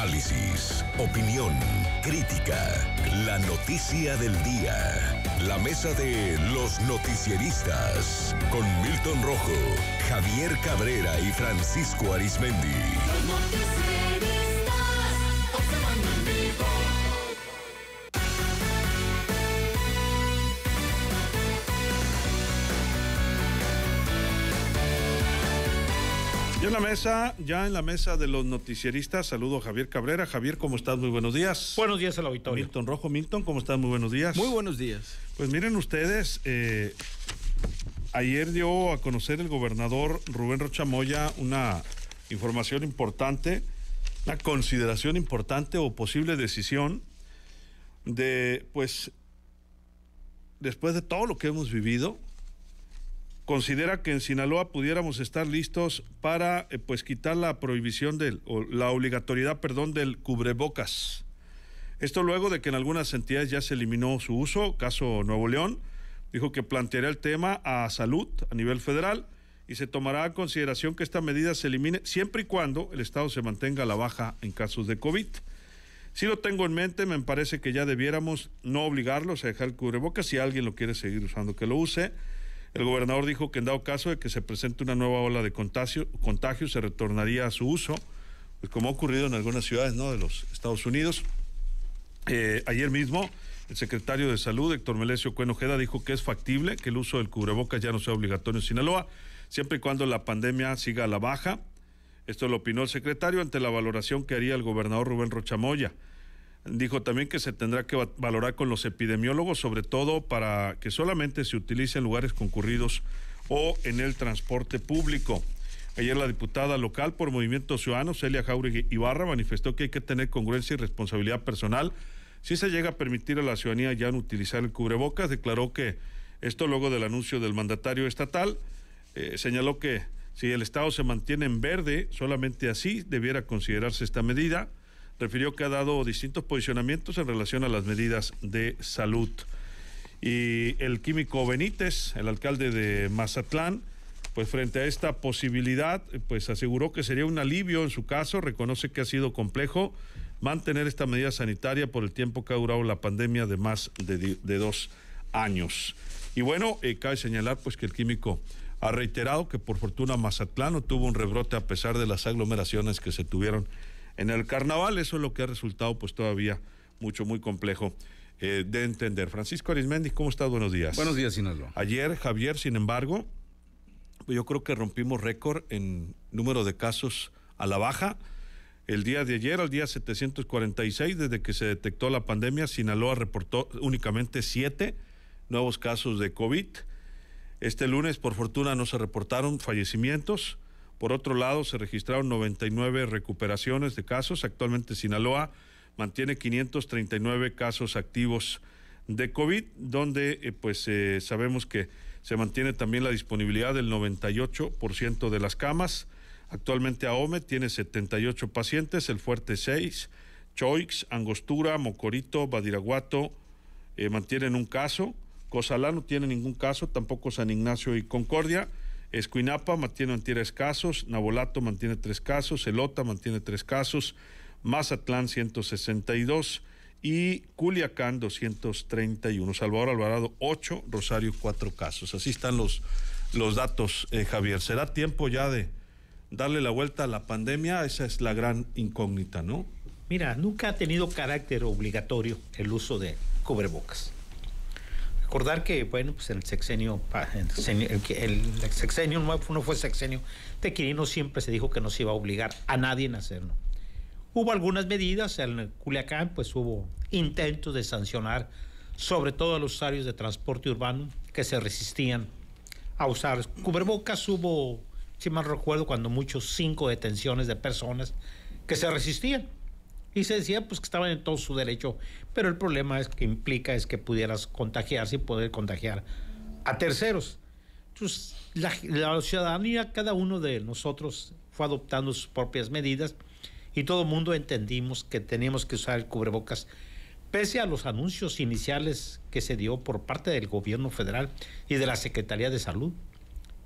Análisis, opinión, crítica, la noticia del día. La mesa de los noticieristas con Milton Rojo, Javier Cabrera y Francisco Arizmendi. Los noticieristas observando en vivo. Ya en la mesa de los noticieristas, saludo a Javier Cabrera. Javier, ¿cómo estás? Muy buenos días. Buenos días al auditorio. Milton Rojo. Milton, ¿cómo estás? Muy buenos días. Muy buenos días. Pues miren ustedes, ayer dio a conocer el gobernador Rubén Rocha Moya una información importante, una consideración importante o posible decisión de, pues, después de todo lo que hemos vivido, considera que en Sinaloa pudiéramos estar listos para pues quitar la prohibición la obligatoriedad, del cubrebocas. Esto luego de que en algunas entidades ya se eliminó su uso, caso Nuevo León, dijo que planteará el tema a salud a nivel federal y se tomará en consideración que esta medida se elimine siempre y cuando el Estado se mantenga a la baja en casos de COVID. Si lo tengo en mente, me parece que ya debiéramos no obligarlos a dejar el cubrebocas. Si alguien lo quiere seguir usando, que lo use. El gobernador dijo que en dado caso de que se presente una nueva ola de contagio se retornaría a su uso, pues como ha ocurrido en algunas ciudades, ¿no?, de los Estados Unidos. Ayer mismo, el secretario de Salud, Héctor Melesio Cuen Ojeda, dijo que es factible que el uso del cubrebocas ya no sea obligatorio en Sinaloa, siempre y cuando la pandemia siga a la baja. Esto lo opinó el secretario ante la valoración que haría el gobernador Rubén Rocha Moya. Dijo también que se tendrá que valorar con los epidemiólogos, sobre todo para que solamente se utilice en lugares concurridos o en el transporte público. Ayer la diputada local por Movimiento Ciudadano, Celia Jauregui Ibarra, manifestó que hay que tener congruencia y responsabilidad personal si se llega a permitir a la ciudadanía ya no utilizar el cubrebocas. Declaró que esto luego del anuncio del mandatario estatal, señaló que si el Estado se mantiene en verde, solamente así debiera considerarse esta medida. Refirió que ha dado distintos posicionamientos en relación a las medidas de salud. Y el químico Benítez, el alcalde de Mazatlán, pues frente a esta posibilidad, pues aseguró que sería un alivio en su caso. Reconoce que ha sido complejo mantener esta medida sanitaria por el tiempo que ha durado la pandemia de más de 2 años. Y bueno, cabe señalar pues que el químico ha reiterado que por fortuna Mazatlán no tuvo un rebrote a pesar de las aglomeraciones que se tuvieron en el carnaval. Eso es lo que ha resultado pues todavía muy complejo de entender. Francisco Arizmendi, ¿cómo estás? Buenos días. Buenos días, Sinaloa. Ayer, Javier, sin embargo, pues yo creo que rompimos récord en número de casos a la baja. El día de ayer, al día 746, desde que se detectó la pandemia, Sinaloa reportó únicamente 7 nuevos casos de COVID. Este lunes, por fortuna, no se reportaron fallecimientos. Por otro lado, se registraron 99 recuperaciones de casos. Actualmente Sinaloa mantiene 539 casos activos de COVID, donde sabemos que se mantiene también la disponibilidad del 98% de las camas. Actualmente AOME tiene 78 pacientes, El Fuerte 6, Choix, Angostura, Mocorito, Badiraguato mantienen un caso. Cozalá no tiene ningún caso, tampoco San Ignacio y Concordia. Escuinapa mantiene 3 casos, Nabolato mantiene 3 casos, Elota mantiene 3 casos, Mazatlán 162 y Culiacán 231, Salvador Alvarado 8, Rosario 4 casos. Así están los datos, Javier. ¿Será tiempo ya de darle la vuelta a la pandemia? Esa es la gran incógnita, ¿no? Mira, nunca ha tenido carácter obligatorio el uso de cubrebocas. Recordar que, bueno, pues en el sexenio no fue sexenio de Quirino, siempre se dijo que no se iba a obligar a nadie a hacerlo. Hubo algunas medidas, en Culiacán pues hubo intentos de sancionar sobre todo a los usuarios de transporte urbano que se resistían a usar cubrebocas. Hubo, si mal recuerdo, cuando muchos 5 detenciones de personas que se resistían. Y se decía pues que estaban en todo su derecho, pero el problema es que implica que pudieras contagiarse y poder contagiar a terceros. Entonces, la ciudadanía, cada uno de nosotros fue adoptando sus propias medidas y todo el mundo entendimos que teníamos que usar el cubrebocas, pese a los anuncios iniciales que se dio por parte del gobierno federal y de la Secretaría de Salud,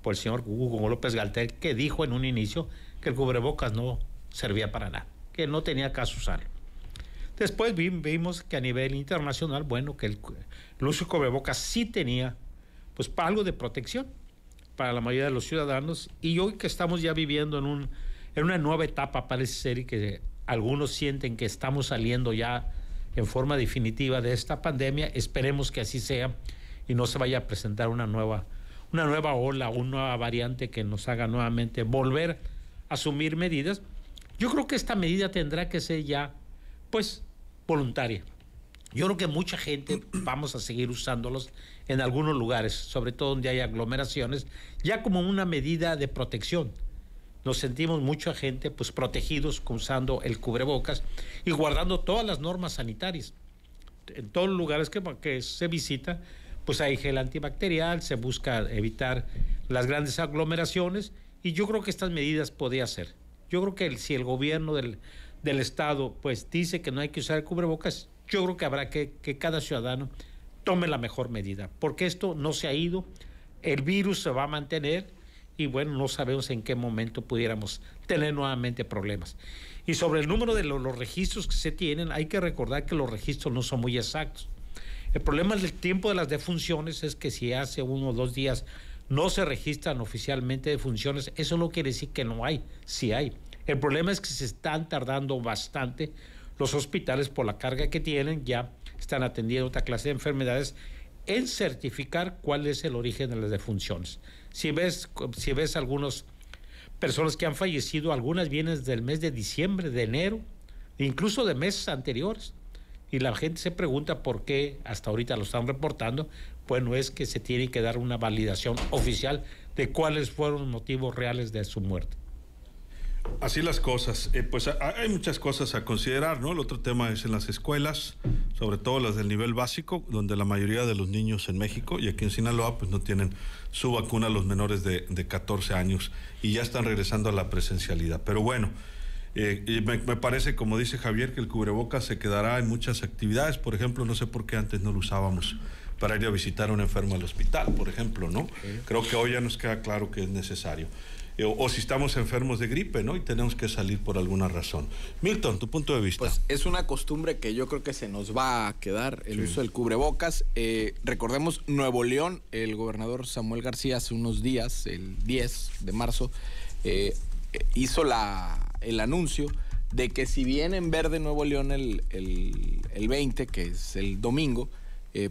por el señor Hugo López-Gatell, que dijo en un inicio que el cubrebocas no servía para nada. que no tenía caso usarlo. Después vimos que a nivel internacional, bueno, que el uso de cubrebocas sí tenía pues algo de protección para la mayoría de los ciudadanos, y hoy que estamos ya viviendo en una nueva etapa, parece ser, y que algunos sienten que estamos saliendo ya en forma definitiva de esta pandemia, esperemos que así sea y no se vaya a presentar una nueva ola, una nueva variante que nos haga nuevamente volver a asumir medidas. Yo creo que esta medida tendrá que ser ya, pues, voluntaria. Yo creo que mucha gente vamos a seguir usándolos en algunos lugares, sobre todo donde hay aglomeraciones, ya como una medida de protección. Nos sentimos mucha gente pues protegidos usando el cubrebocas y guardando todas las normas sanitarias. En todos los lugares que se visita, pues hay gel antibacterial, se busca evitar las grandes aglomeraciones, y yo creo que estas medidas podría ser. Yo creo que si el gobierno del Estado pues dice que no hay que usar el cubrebocas, yo creo que habrá que cada ciudadano tome la mejor medida, porque esto no se ha ido, el virus se va a mantener, y bueno, no sabemos en qué momento pudiéramos tener nuevamente problemas. Y sobre el número de los registros que se tienen, hay que recordar que los registros no son muy exactos. El problema del tiempo de las defunciones es que si hace 1 o 2 días no se registran oficialmente defunciones, eso no quiere decir que no hay, sí hay. El problema es que se están tardando bastante los hospitales por la carga que tienen, ya están atendiendo otra clase de enfermedades, en certificar cuál es el origen de las defunciones. Si ves algunas personas que han fallecido, algunas vienen del mes de diciembre, de enero, incluso de meses anteriores. Y la gente se pregunta por qué hasta ahorita lo están reportando. Bueno, es que se tiene que dar una validación oficial de cuáles fueron los motivos reales de su muerte. Así las cosas. Pues hay muchas cosas a considerar, ¿no? El otro tema es en las escuelas, sobre todo las del nivel básico, donde la mayoría de los niños en México y aquí en Sinaloa pues no tienen su vacuna, los menores de 14 años, y ya están regresando a la presencialidad. Pero bueno, me parece, como dice Javier, que el cubrebocas se quedará en muchas actividades. Por ejemplo, no sé por qué antes no lo usábamos para ir a visitar a un enfermo al hospital, por ejemplo, ¿no? Creo que hoy ya nos queda claro que es necesario. O si estamos enfermos de gripe, ¿no? Y tenemos que salir por alguna razón. Milton, tu punto de vista. Pues es una costumbre que yo creo que se nos va a quedar, el uso del cubrebocas. Recordemos, Nuevo León, el gobernador Samuel García hace unos días, el 10 de marzo, hizo el anuncio de que si bien en verde Nuevo León el 20, que es el domingo,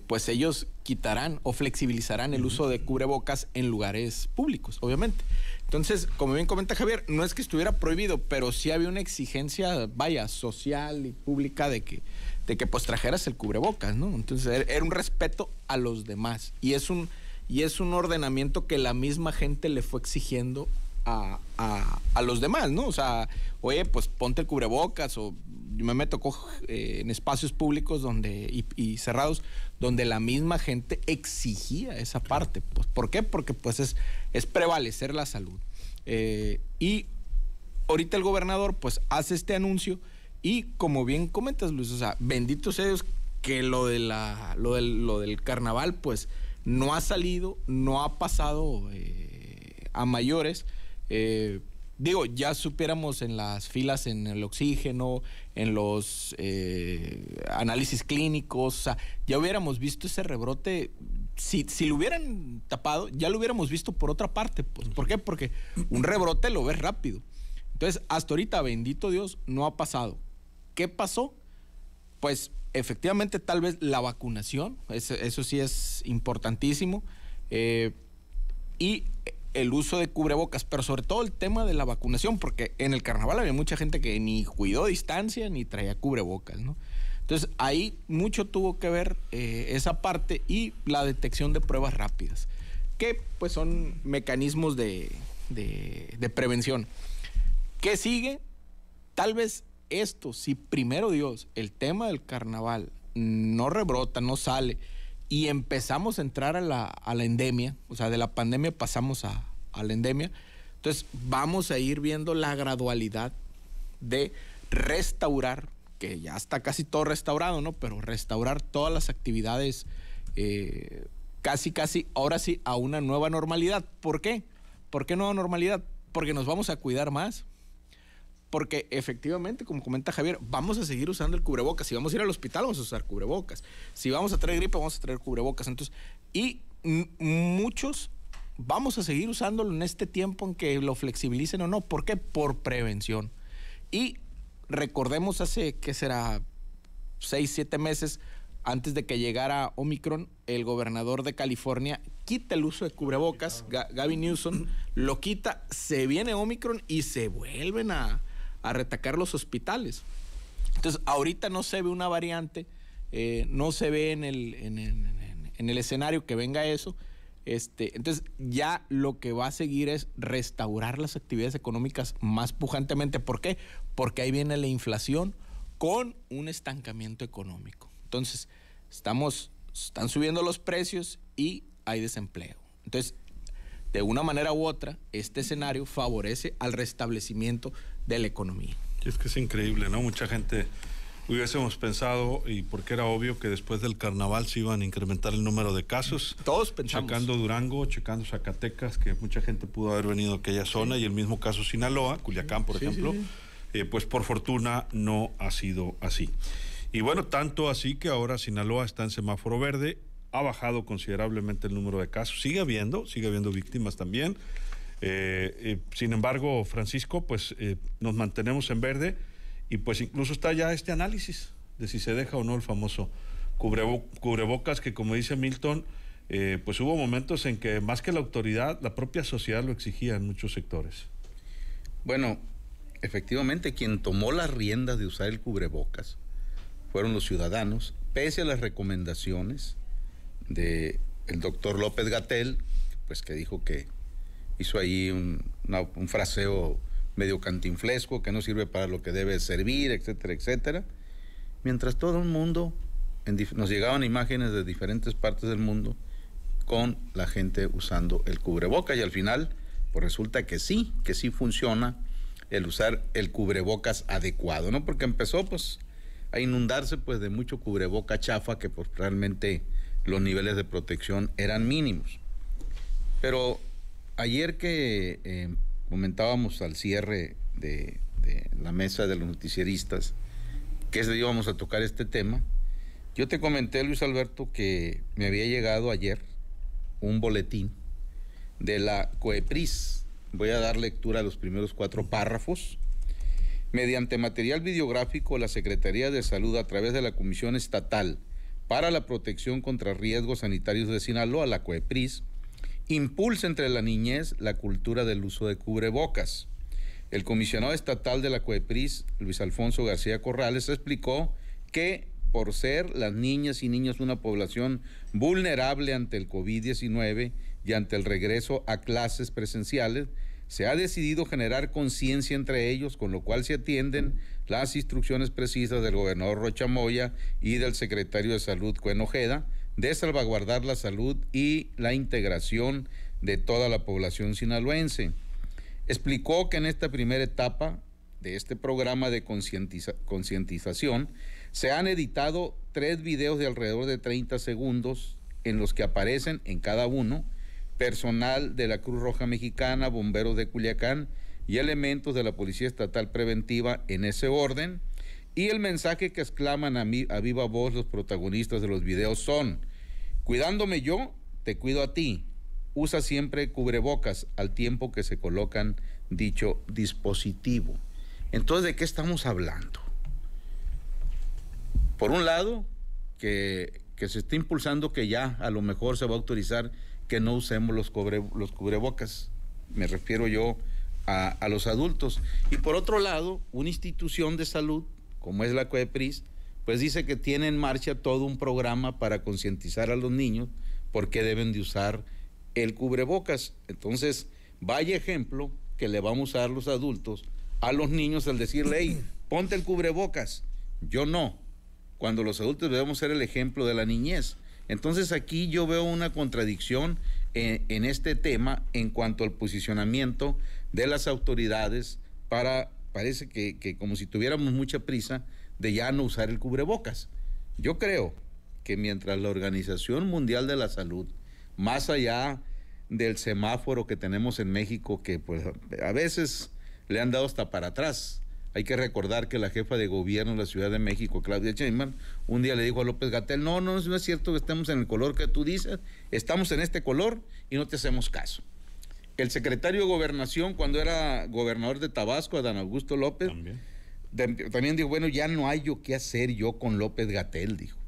pues ellos quitarán o flexibilizarán el uso de cubrebocas en lugares públicos, obviamente. Entonces, como bien comenta Javier, no es que estuviera prohibido, pero sí había una exigencia, vaya, social y pública de que pues trajeras el cubrebocas, ¿no? Entonces era un respeto a los demás, y es un ordenamiento que la misma gente le fue exigiendo a los demás, ¿no? O sea, oye, pues ponte el cubrebocas, o me tocó en espacios públicos y cerrados donde la misma gente exigía esa parte. Pues, ¿por qué? Porque pues es prevalecer la salud. Y ahorita el gobernador pues hace este anuncio, y como bien comentas, Luis, o sea, benditos ellos que lo del carnaval pues no ha salido, no ha pasado a mayores. Digo, ya supiéramos en las filas, en el oxígeno, en los análisis clínicos, o sea, ya hubiéramos visto ese rebrote. Si lo hubieran tapado, ya lo hubiéramos visto por otra parte. Pues, ¿por qué? Porque un rebrote lo ves rápido. Entonces, hasta ahorita, bendito Dios, no ha pasado. ¿Qué pasó? Pues, efectivamente, tal vez la vacunación, eso sí es importantísimo, y el uso de cubrebocas, pero sobre todo el tema de la vacunación, porque en el carnaval había mucha gente que ni cuidó distancia ni traía cubrebocas, ¿no? Entonces ahí mucho tuvo que ver esa parte, y la detección de pruebas rápidas, que pues son mecanismos de prevención. ¿Qué sigue? Tal vez esto, si primero Dios, el tema del carnaval no rebrota, no sale, y empezamos a entrar a la endemia, o sea, de la pandemia pasamos a la endemia, entonces vamos a ir viendo la gradualidad de restaurar, que ya está casi todo restaurado, ¿no? Pero restaurar todas las actividades casi, ahora sí, a una nueva normalidad. ¿Por qué? ¿Por qué nueva normalidad? Porque nos vamos a cuidar más, porque efectivamente, como comenta Javier, vamos a seguir usando el cubrebocas. Si vamos a ir al hospital, vamos a usar cubrebocas. Si vamos a traer gripe, vamos a traer cubrebocas. Entonces, y muchos vamos a seguir usándolo en este tiempo en que lo flexibilicen o no. ¿Por qué? Por prevención. Y recordemos hace, ¿qué será? 6, 7 meses antes de que llegara Omicron, el gobernador de California quita el uso de cubrebocas, Gavin Newsom lo quita, se viene Omicron y se vuelven a retacar los hospitales. Entonces, ahorita no se ve una variante, no se ve en el escenario que venga eso. Entonces, ya lo que va a seguir es restaurar las actividades económicas más pujantemente. ¿Por qué? Porque ahí viene la inflación con un estancamiento económico. Entonces, están subiendo los precios y hay desempleo. Entonces, de una manera u otra, este escenario favorece al restablecimiento de la economía. Y es que es increíble, ¿no? Mucha gente hubiésemos pensado, y porque era obvio que después del carnaval se iban a incrementar el número de casos. Todos pensamos. Checando Durango, checando Zacatecas, que mucha gente pudo haber venido a aquella zona, y el mismo caso Sinaloa, Culiacán, por ejemplo. Sí. Pues por fortuna no ha sido así. Y bueno, tanto así que ahora Sinaloa está en semáforo verde, ha bajado considerablemente el número de casos, sigue habiendo víctimas también. Sin embargo, Francisco, pues nos mantenemos en verde y pues incluso está ya este análisis de si se deja o no el famoso cubrebocas, que como dice Milton, pues hubo momentos en que más que la autoridad, la propia sociedad lo exigía en muchos sectores. Bueno, efectivamente, quien tomó las riendas de usar el cubrebocas fueron los ciudadanos, pese a las recomendaciones del doctor López-Gatell, pues que dijo que hizo ahí un fraseo medio cantinflesco que no sirve para lo que debe servir, etcétera, etcétera. Mientras todo el mundo, nos llegaban imágenes de diferentes partes del mundo con la gente usando el cubrebocas, y al final pues resulta que sí funciona el usar el cubrebocas adecuado, ¿no? Porque empezó pues a inundarse pues de mucho cubreboca chafa, que pues realmente los niveles de protección eran mínimos. Pero ayer que comentábamos al cierre de la mesa de los noticieristas que íbamos a tocar este tema, yo te comenté, Luis Alberto, que me había llegado ayer un boletín de la COEPRIS. Voy a dar lectura a los primeros 4 párrafos. Mediante material videográfico, la Secretaría de Salud, a través de la Comisión Estatal para la Protección contra Riesgos Sanitarios de Sinaloa, la COEPRIS, impulsa entre la niñez la cultura del uso de cubrebocas. El comisionado estatal de la COEPRIS, Luis Alfonso García Corrales, explicó que por ser las niñas y niños una población vulnerable ante el COVID-19 y ante el regreso a clases presenciales, se ha decidido generar conciencia entre ellos, con lo cual se atienden las instrucciones precisas del gobernador Rocha Moya y del secretario de Salud, Cuen Ojeda, de salvaguardar la salud y la integración de toda la población sinaloense. Explicó que en esta primera etapa de este programa de concientización se han editado 3 videos de alrededor de 30 segundos en los que aparecen en cada uno personal de la Cruz Roja Mexicana, bomberos de Culiacán y elementos de la Policía Estatal Preventiva en ese orden. Y el mensaje que exclaman a viva voz los protagonistas de los videos son: cuidándome yo, te cuido a ti. Usa siempre cubrebocas al tiempo que se colocan dicho dispositivo. Entonces, ¿de qué estamos hablando? Por un lado, que se está impulsando que ya a lo mejor se va a autorizar que no usemos los cubrebocas. Me refiero yo a los adultos. Y por otro lado, una institución de salud, como es la COEPRIS, pues dice que tiene en marcha todo un programa para concientizar a los niños porque deben de usar el cubrebocas. Entonces, vaya ejemplo que le vamos a dar los adultos a los niños al decirle: hey, ponte el cubrebocas. Yo no. Cuando los adultos debemos ser el ejemplo de la niñez. Entonces aquí yo veo una contradicción en este tema en cuanto al posicionamiento de las autoridades parece que como si tuviéramos mucha prisa de ya no usar el cubrebocas. Yo creo que mientras la Organización Mundial de la Salud, más allá del semáforo que tenemos en México, que pues a veces le han dado hasta para atrás Hay que recordar que la jefa de gobierno de la Ciudad de México, Claudia Sheinbaum, un día le dijo a López-Gatell, no es cierto que estemos en el color que tú dices, estamos en este color y no te hacemos caso. El secretario de Gobernación, cuando era gobernador de Tabasco, Adán Augusto López, también dijo, bueno, ya no hay yo qué hacer yo con López-Gatell, dijo.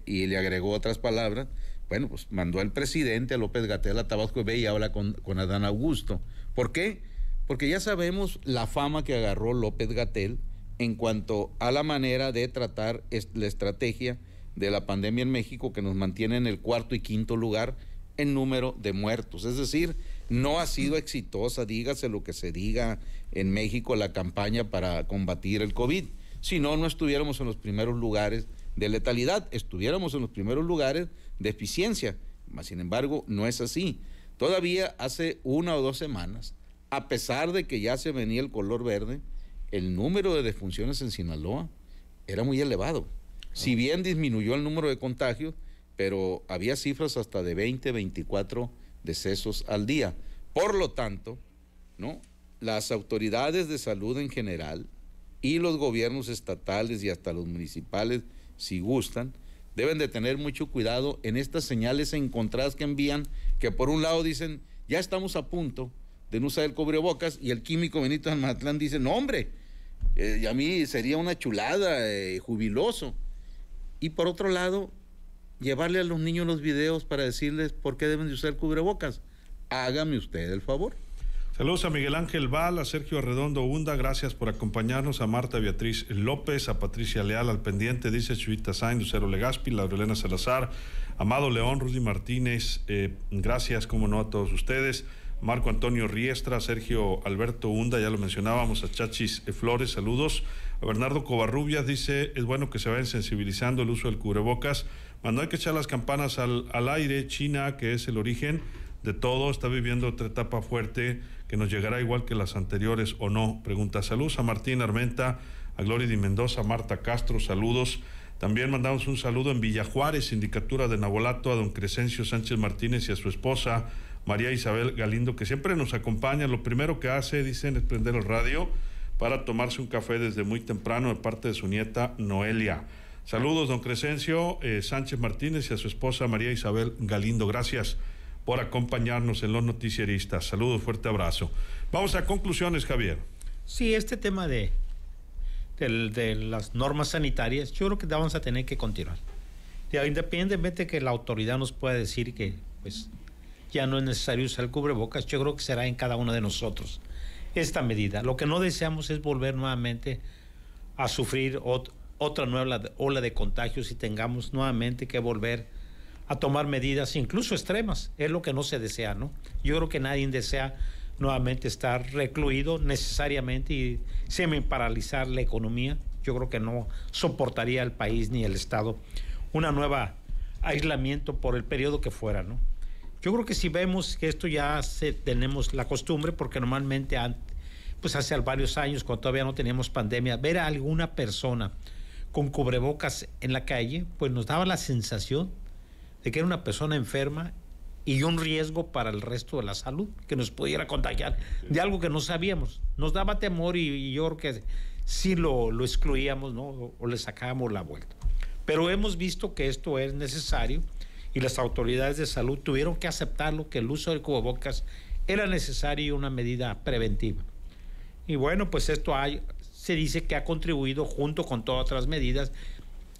Y le agregó otras palabras. Bueno, pues mandó al presidente, a López-Gatell, a Tabasco, ve y habla con Adán Augusto. ¿Por qué? Porque ya sabemos la fama que agarró López-Gatell en cuanto a la manera de tratar la estrategia de la pandemia en México, que nos mantiene en el 4º y 5º lugar en número de muertos. Es decir, no ha sido exitosa, dígase lo que se diga en México, la campaña para combatir el COVID. Si no, no estuviéramos en los primeros lugares de letalidad, estuviéramos en los primeros lugares de eficiencia. Mas, sin embargo, no es así. Todavía hace 1 o 2 semanas, a pesar de que ya se venía el color verde, el número de defunciones en Sinaloa era muy elevado. Si bien disminuyó el número de contagios, pero había cifras hasta de 20, 24 decesos al día. Por lo tanto, ¿no?, las autoridades de salud en general y los gobiernos estatales y hasta los municipales, si gustan, deben de tener mucho cuidado en estas señales encontradas que envían, que por un lado dicen, ya estamos a punto de no usar el cubrebocas, y el químico Benito Almatlán dice, no hombre, a mí sería una chulada, jubiloso. Y por otro lado, llevarle a los niños los videos para decirles por qué deben de usar cubrebocas. Hágame usted el favor. Saludos a Miguel Ángel Val, a Sergio Arredondo Hunda, gracias por acompañarnos, a Marta Beatriz López, a Patricia Leal al pendiente, dice Chuita Sainz, Lucero Legaspi, Laurelena Salazar, Amado León, Rudy Martínez, gracias, como no, a todos ustedes, Marco Antonio Riestra, Sergio Alberto Hunda, ya lo mencionábamos, a Chachis Flores, saludos, a Bernardo Covarrubias, dice, es bueno que se vayan sensibilizando el uso del cubrebocas, mas no hay que echar las campanas al aire. China, que es el origen de todo, está viviendo otra etapa fuerte que nos llegará igual que las anteriores, o no. Pregunta. Saludos a Martín Armenta, a Gloria Di Mendoza, a Marta Castro, saludos. También mandamos un saludo en Villa Juárez, Sindicatura de Nabolato, a don Crescencio Sánchez Martínez y a su esposa María Isabel Galindo, que siempre nos acompaña. Lo primero que hace, dicen, es prender el radio para tomarse un café desde muy temprano de parte de su nieta Noelia. Saludos, don Crescencio Sánchez Martínez y a su esposa María Isabel Galindo. Gracias por acompañarnos en Los Noticieristas. Saludos, fuerte abrazo. Vamos a conclusiones, Javier. Sí, este tema de las normas sanitarias, yo creo que vamos a tener que continuar. Independientemente de que la autoridad nos pueda decir que pues ya no es necesario usar el cubrebocas, yo creo que será en cada uno de nosotros esta medida. Lo que no deseamos es volver nuevamente a sufrir otra nueva ola de contagios y tengamos nuevamente que volver a tomar medidas incluso extremas. Es lo que no se desea, ¿no? Yo creo que nadie desea nuevamente estar recluido necesariamente y semi-paralizar la economía. Yo creo que no soportaría el país ni el Estado una nueva aislamiento por el periodo que fuera, ¿no? Yo creo que si vemos que esto ya tenemos la costumbre, porque normalmente pues hace varios años, cuando todavía no teníamos pandemia, ver a alguna persona con cubrebocas en la calle, pues nos daba la sensación de que era una persona enferma y un riesgo para el resto de la salud, que nos pudiera contagiar de algo que no sabíamos. Nos daba temor y yo creo que sí lo excluíamos, ¿no? O le sacábamos la vuelta. Pero hemos visto que esto es necesario y las autoridades de salud tuvieron que aceptarlo, que el uso del cubrebocas era necesario y una medida preventiva. Y bueno, pues esto se dice que ha contribuido junto con todas otras medidas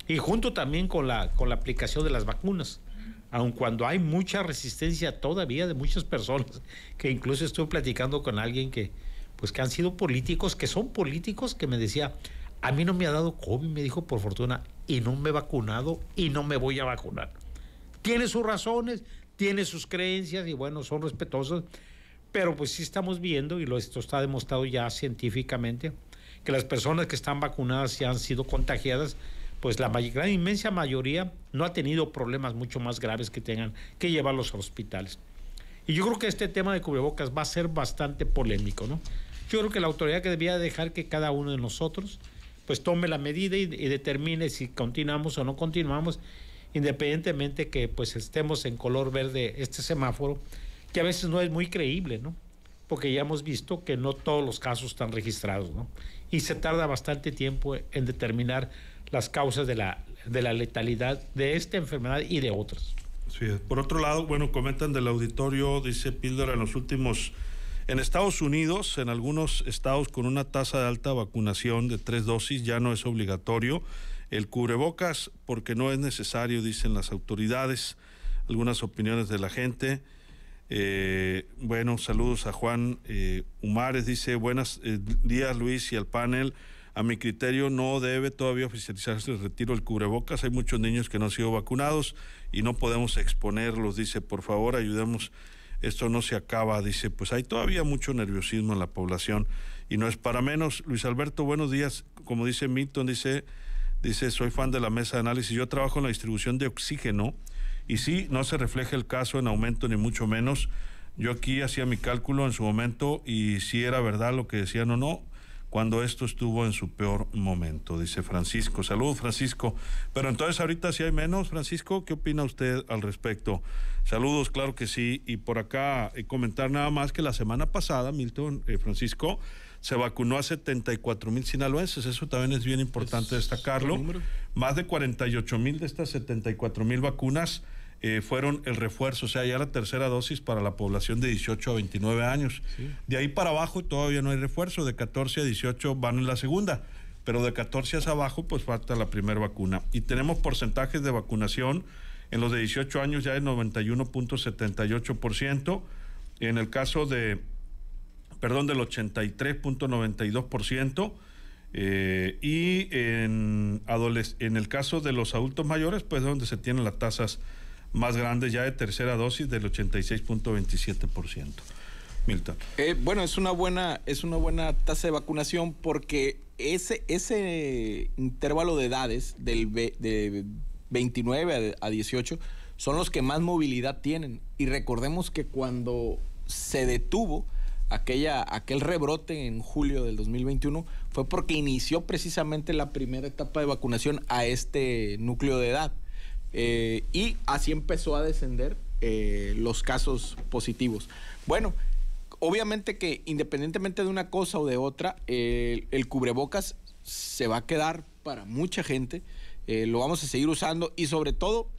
y junto también con la aplicación de las vacunas, aun cuando hay mucha resistencia todavía de muchas personas, que incluso estuve platicando con alguien que han sido políticos, que son políticos, que me decía, a mí no me ha dado COVID, me dijo, por fortuna, y no me he vacunado y no me voy a vacunar. Tiene sus razones, tiene sus creencias y bueno, son respetuosos, pero pues sí estamos viendo, y esto está demostrado ya científicamente, que las personas que están vacunadas y han sido contagiadas, pues la gran inmensa mayoría no ha tenido problemas mucho más graves que tengan que llevarlos a hospitales. Y yo creo que este tema de cubrebocas va a ser bastante polémico, ¿no? Yo creo que la autoridad que debía dejar que cada uno de nosotros pues tome la medida y determine si continuamos o no continuamos, independientemente que pues estemos en color verde este semáforo, que a veces no es muy creíble, ¿no? porque ya hemos visto que no todos los casos están registrados, ¿no? Y se tarda bastante tiempo en determinar las causas de la letalidad de esta enfermedad y de otras. Sí, por otro lado, bueno, comentan del auditorio, dice Píldora, en Estados Unidos, en algunos estados con una tasa de alta vacunación de 3 dosis, ya no es obligatorio el cubrebocas porque no es necesario, dicen las autoridades. Algunas opiniones de la gente. Bueno, saludos a Juan Humares, dice, buenos días Luis y al panel. A mi criterio no debe todavía oficializarse el retiro del cubrebocas. Hay muchos niños que no han sido vacunados y no podemos exponerlos. Dice, por favor, ayudemos. Esto no se acaba. Dice, pues hay todavía mucho nerviosismo en la población y no es para menos. Luis Alberto, buenos días. Como dice Milton, dice, soy fan de la mesa de análisis. Yo trabajo en la distribución de oxígeno y sí, no se refleja el caso en aumento ni mucho menos. Yo aquí hacía mi cálculo en su momento y sí era verdad lo que decían o no, cuando esto estuvo en su peor momento, dice Francisco. Saludos, Francisco. Pero entonces ahorita sí hay menos, Francisco, ¿qué opina usted al respecto? Saludos, claro que sí. Y por acá comentar nada más que la semana pasada, Milton, Francisco, se vacunó a 74,000 sinaloenses. Eso también es bien importante destacarlo. Más de 48,000 de estas 74,000 vacunas fueron el refuerzo, o sea, ya la tercera dosis para la población de 18 a 29 años. Sí. De ahí para abajo todavía no hay refuerzo, de 14 a 18 van en la segunda, pero de 14 hacia abajo pues falta la primera vacuna. Y tenemos porcentajes de vacunación en los de 18 años ya de 91.78%, en el caso del 83.92%, y en el caso de los adultos mayores, pues donde se tienen las tasas más grandes ya de tercera dosis del 86.27%. Milton. Bueno, es una buena tasa de vacunación porque ese intervalo de edades de 29 a 18 son los que más movilidad tienen. Y recordemos que cuando se detuvo aquel rebrote en julio del 2021 fue porque inició precisamente la primera etapa de vacunación a este núcleo de edad. Y así empezó a descender los casos positivos. Bueno, obviamente que independientemente de una cosa o de otra, el cubrebocas se va a quedar para mucha gente, lo vamos a seguir usando y sobre todo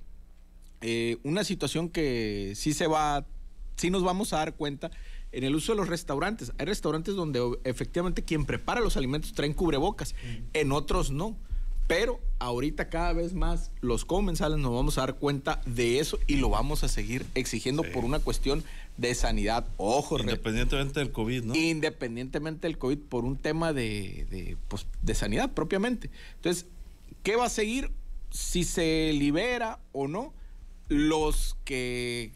una situación que sí nos vamos a dar cuenta en el uso de los restaurantes. Hay restaurantes donde efectivamente quien prepara los alimentos traen cubrebocas, en otros no. Pero ahorita cada vez más los comensales nos vamos a dar cuenta de eso y lo vamos a seguir exigiendo por una cuestión de sanidad. Ojo, independientemente del COVID, ¿no? Independientemente del COVID, por un tema de sanidad propiamente. Entonces, ¿qué va a seguir? Si se libera o no, los que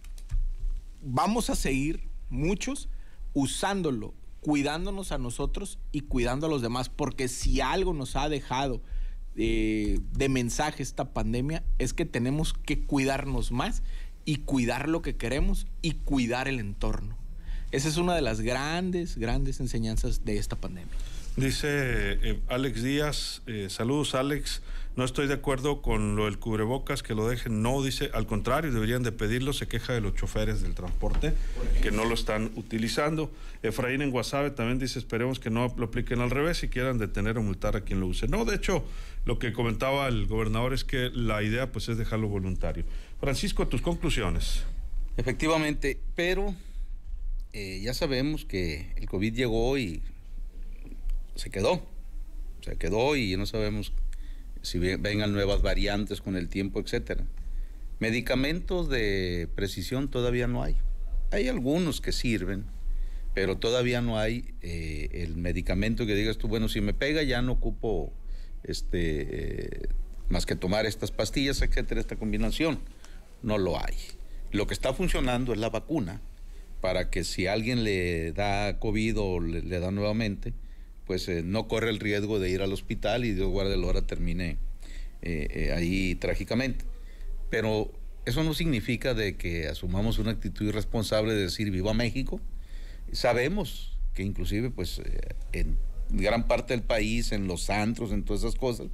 vamos a seguir, muchos, usándolo, cuidándonos a nosotros y cuidando a los demás, porque si algo nos ha dejado de mensaje esta pandemia es que tenemos que cuidarnos más y cuidar lo que queremos y cuidar el entorno. Esa es una de las grandes enseñanzas de esta pandemia. Dice Alex Díaz, saludos Alex, no estoy de acuerdo con lo del cubrebocas, que lo dejen, no, dice, al contrario, deberían de pedirlo, se queja de los choferes del transporte, que no lo están utilizando. Efraín en Guasave también dice, esperemos que no lo apliquen al revés y quieran detener o multar a quien lo use. No, de hecho, lo que comentaba el gobernador es que la idea pues es dejarlo voluntario. Francisco, tus conclusiones. Efectivamente, pero ya sabemos que el COVID llegó y se quedó y no sabemos si vengan nuevas variantes con el tiempo, etcétera. Medicamentos de precisión todavía no hay. Hay algunos que sirven, pero todavía no hay el medicamento que digas tú, bueno, si me pega ya no ocupo más que tomar estas pastillas, etcétera, esta combinación. No lo hay. Lo que está funcionando es la vacuna para que si alguien le da COVID o le da nuevamente, pues no corre el riesgo de ir al hospital y Dios guarde la hora termine ahí trágicamente. Pero eso no significa de que asumamos una actitud irresponsable de decir viva México. Sabemos que inclusive pues en gran parte del país, en los antros, en todas esas cosas,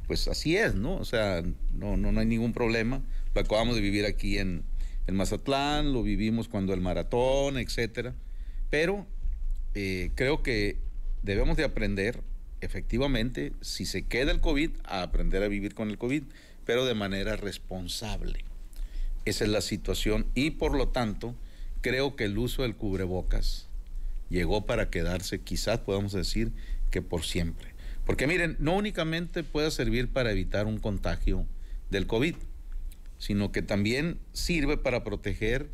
pues así es, ¿no? O sea, no hay ningún problema. Lo acabamos de vivir aquí en Mazatlán, lo vivimos cuando el maratón, etcétera. Pero creo que debemos de aprender, efectivamente, si se queda el COVID, a aprender a vivir con el COVID, pero de manera responsable. Esa es la situación y por lo tanto creo que el uso del cubrebocas llegó para quedarse, quizás podamos decir que por siempre. Porque miren, no únicamente puede servir para evitar un contagio del COVID, sino que también sirve para proteger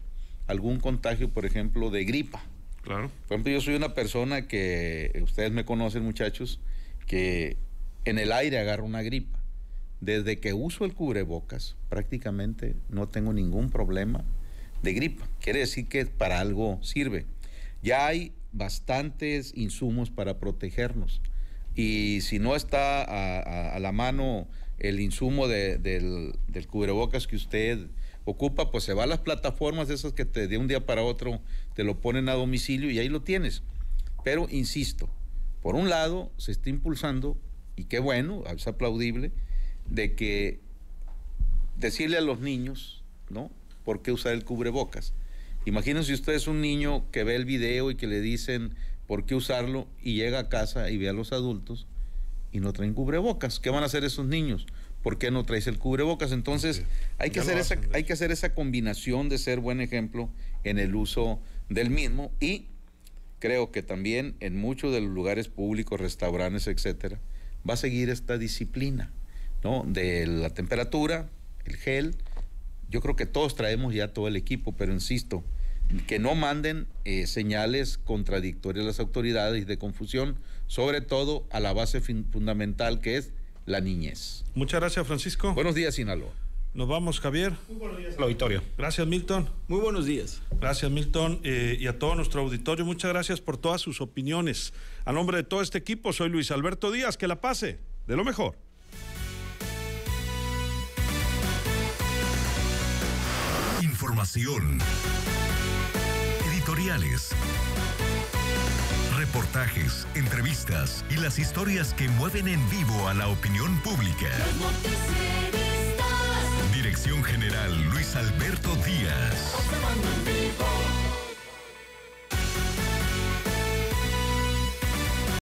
algún contagio, por ejemplo, de gripa. Claro. Por ejemplo, yo soy una persona que, ustedes me conocen, muchachos, que en el aire agarra una gripa. Desde que uso el cubrebocas, prácticamente no tengo ningún problema de gripa. Quiere decir que para algo sirve. Ya hay bastantes insumos para protegernos. Y si no está a la mano el insumo del cubrebocas que usted ocupa, pues se va a las plataformas esas que de un día para otro te lo ponen a domicilio y ahí lo tienes. Pero insisto, por un lado se está impulsando, y qué bueno, es aplaudible, de que decirle a los niños, ¿no?, por qué usar el cubrebocas. Imagínense ustedes un niño que ve el video y que le dicen por qué usarlo y llega a casa y ve a los adultos y no traen cubrebocas. ¿Qué van a hacer esos niños? ¿Por qué no traes el cubrebocas? Entonces hay que hacer esa combinación de ser buen ejemplo en el uso del mismo, y creo que también en muchos de los lugares públicos, restaurantes, etcétera, va a seguir esta disciplina, ¿no?, de la temperatura, el gel. Yo creo que todos traemos ya todo el equipo, pero insisto, que no manden señales contradictorias a las autoridades y de confusión, sobre todo a la base fundamental que es la niñez. Muchas gracias, Francisco. Buenos días, Sinaloa. Nos vamos, Javier. Muy buenos días al auditorio. Gracias, Milton. Muy buenos días. Gracias, Milton, y a todo nuestro auditorio. Muchas gracias por todas sus opiniones. A nombre de todo este equipo, soy Luis Alberto Díaz. Que la pase de lo mejor. Información, editoriales, reportajes, entrevistas y las historias que mueven en vivo a la opinión pública. Los noticieristas. Dirección General Luis Alberto